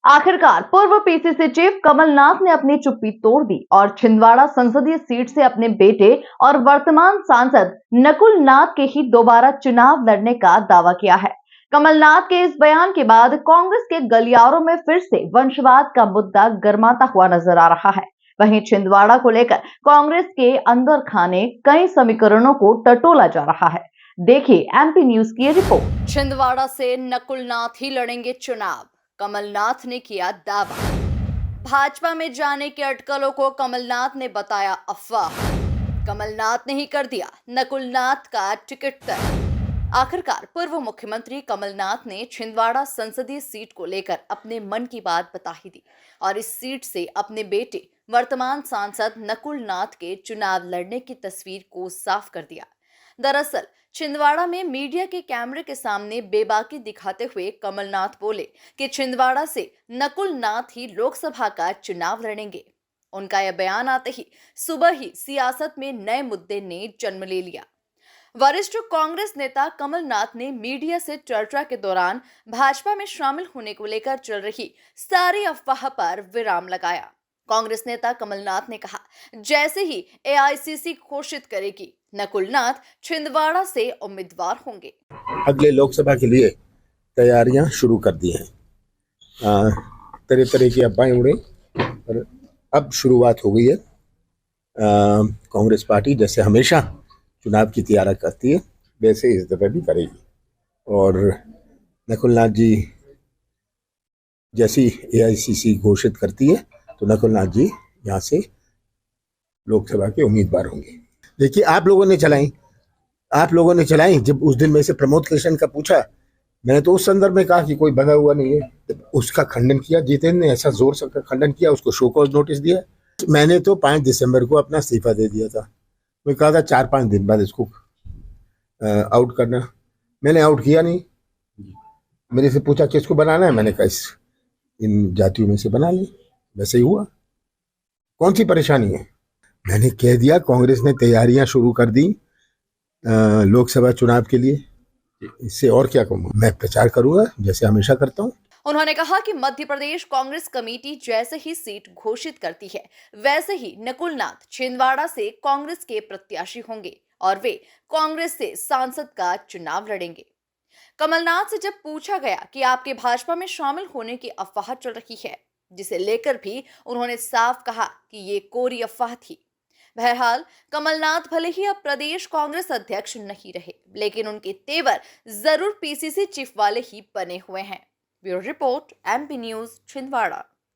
आखिरकार पूर्व PCC chief Kamal Nath ने अपनी चुप्पी तोड़ दी और छिंदवाड़ा संसदीय सीट से अपने बेटे और वर्तमान सांसद नकुल नाथ के ही दोबारा चुनाव लड़ने का दावा किया है। कमलनाथ के इस बयान के बाद कांग्रेस के गलियारों में फिर से वंशवाद का मुद्दा गर्माता हुआ नजर आ रहा है। वहीं छिंदवाड़ा को लेकर कांग्रेस के अंदर खाने कई समीकरणों को टटोला जा रहा है। देखिए एमपी न्यूज की रिपोर्ट। छिंदवाड़ा से नकुल नाथ ही लड़ेंगे चुनाव, कमलनाथ ने किया दावा। भाजपा में जाने के अटकलों को कमलनाथ ने बताया अफवाह। कमलनाथ ने ही कर दिया नकुल नाथ का टिकट तय। आखिरकार पूर्व मुख्यमंत्री कमलनाथ ने छिंदवाड़ा संसदीय सीट को लेकर अपने मन की बात बता ही दी और इस सीट से अपने बेटे वर्तमान सांसद नकुल नाथ के चुनाव लड़ने की तस्वीर को साफ कर दिया। दरअसल छिंदवाड़ा में मीडिया के कैमरे के सामने बेबाकी दिखाते हुए कमलनाथ बोले कि छिंदवाड़ा से नकुल नाथ ही लोकसभा का चुनाव लड़ेंगे। उनका यह बयान आते ही सुबह ही सियासत में नए मुद्दे ने जन्म ले लिया। वरिष्ठ कांग्रेस नेता कमलनाथ ने मीडिया से चर्चा के दौरान भाजपा में शामिल होने को लेकर चल रही सारी अफवाह पर विराम लगाया। कांग्रेस नेता कमलनाथ ने कहा, जैसे ही एआईसीसी घोषित करेगी नकुल नाथ छिंदवाड़ा से उम्मीदवार होंगे। अगले लोकसभा के लिए तैयारियां शुरू कर दी हैं। तरह तरह की अफवाहें उड़े और अब शुरुआत हो गई है। कांग्रेस पार्टी जैसे हमेशा चुनाव की तैयारी करती है वैसे इस दफे भी करेगी और नकुल नाथ जी जैसी एआईसीसी घोषित करती है तो नकुल नाथ जी यहाँ से लोकसभा के उम्मीदवार होंगे। देखिए आप लोगों ने चलाई जब उस दिन में से प्रमोद कृष्ण का पूछा, मैंने तो उस संदर्भ में कहा कि कोई बंधा हुआ नहीं है। उसका खंडन किया जितेंद्र ने, ऐसा जोर से खंडन किया, उसको शो कॉज नोटिस दिया। मैंने तो 5 दिसंबर को अपना इस्तीफा दे दिया था। मैं कहा था 4-5 दिन बाद इसको आउट करना, मैंने आउट किया नहीं। मेरे से पूछा किसको बनाना है, मैंने कहा इन जातियों में से बना ली, वैसे ही हुआ। कौन सी परेशानी है? मैंने कह दिया कांग्रेस ने तैयारियां शुरू कर दी लोकसभा चुनाव के लिए। इससे और क्या कहूँ, मैं प्रचार करूंगा जैसे हमेशा करता हूँ। उन्होंने कहा कि मध्य प्रदेश कांग्रेस कमेटी जैसे ही सीट घोषित करती है वैसे ही नकुल नाथ छिंदवाड़ा से कांग्रेस के प्रत्याशी होंगे और वे कांग्रेस से सांसद का चुनाव लड़ेंगे। कमलनाथ से जब पूछा गया कि आपके भाजपा में शामिल होने की अफवाह चल रही है, जिसे लेकर भी उन्होंने साफ कहा कि ये कोरी अफवाह थी। बहरहाल कमलनाथ भले ही अब प्रदेश कांग्रेस अध्यक्ष नहीं रहे, लेकिन उनके तेवर जरूर पीसीसी चीफ वाले ही बने हुए हैं। Bureau report, MP news, Chhindwara.